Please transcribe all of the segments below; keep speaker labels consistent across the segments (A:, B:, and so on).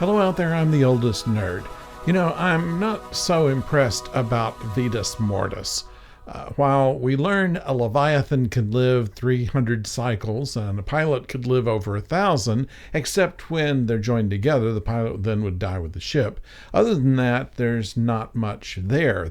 A: Hello out there, I'm the oldest nerd. You know, I'm not so impressed about Vitas Mortis. While we learn a Leviathan could live 300 cycles and a pilot could live over 1,000, except when they're joined together, the pilot then would die with the ship. Other than that, there's not much there.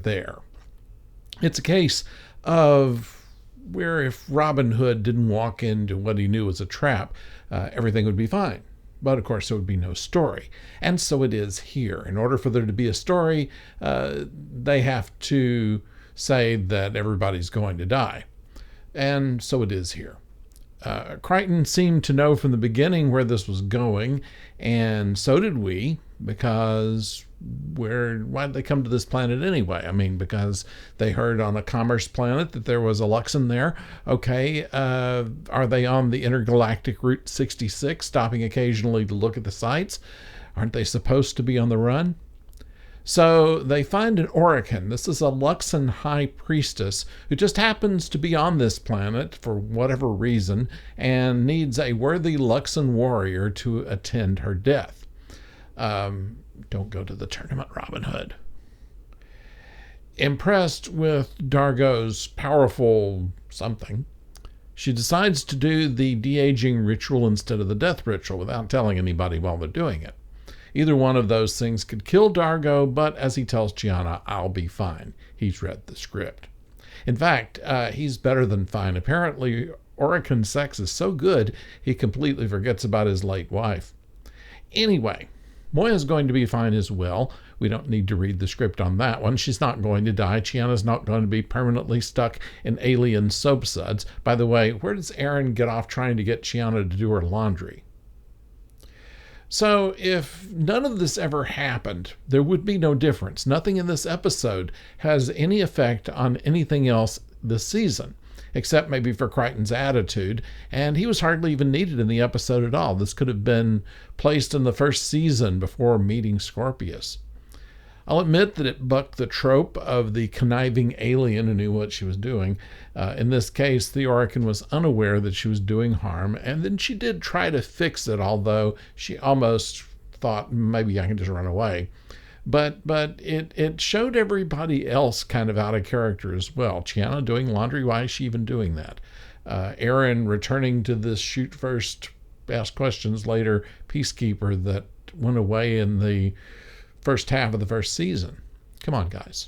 A: It's a case of where if Robin Hood didn't walk into what he knew was a trap, everything would be fine. But of course, there would be no story. And so it is here. In order for there to be a story, they have to say that everybody's going to die. And so it is here. Crichton seemed to know from the beginning where this was going, and so did we, because why did they come to this planet anyway? I mean, because they heard on a commerce planet that there was a Luxon there. Okay, are they on the intergalactic Route 66, stopping occasionally to look at the sights? Aren't they supposed to be on the run? So they find an Oracle. This is a Luxon high priestess who just happens to be on this planet for whatever reason and needs a worthy Luxon warrior to attend her death. Don't go to the tournament, Robin Hood. Impressed with Dargo's powerful something, she decides to do the de-aging ritual instead of the death ritual without telling anybody while they're doing it. Either one of those things could kill Dargo, but as he tells Chiana, I'll be fine. He's read the script. In fact, he's better than fine. Apparently, Oricon's sex is so good, he completely forgets about his late wife. Anyway, Moya's going to be fine as well. We don't need to read the script on that one. She's not going to die. Chiana's not going to be permanently stuck in alien soap suds. By the way, where does Aaron get off trying to get Chiana to do her laundry? So if none of this ever happened, there would be no difference. Nothing in this episode has any effect on anything else this season, except maybe for Crichton's attitude, and he was hardly even needed in the episode at all. This could have been placed in the first season before meeting Scorpius. I'll admit that it bucked the trope of the conniving alien who knew what she was doing. In this case, the Oracle was unaware that she was doing harm, and then she did try to fix it, although she almost thought maybe I can just run away. But it showed everybody else kind of out of character as well. Chiana doing laundry, why is she even doing that? Aaron returning to this shoot first, ask questions later peacekeeper that went away in the first half of the first season. Come on, guys.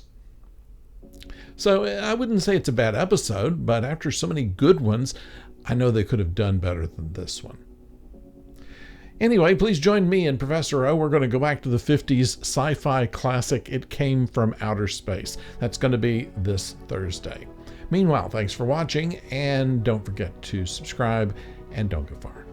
A: So I wouldn't say it's a bad episode, but after so many good ones, I know they could have done better than this one. Anyway, please join me and Professor O. We're going to go back to the 50s sci-fi classic, It Came from Outer Space. That's going to be this Thursday. Meanwhile, thanks for watching, and don't forget to subscribe, and don't go far.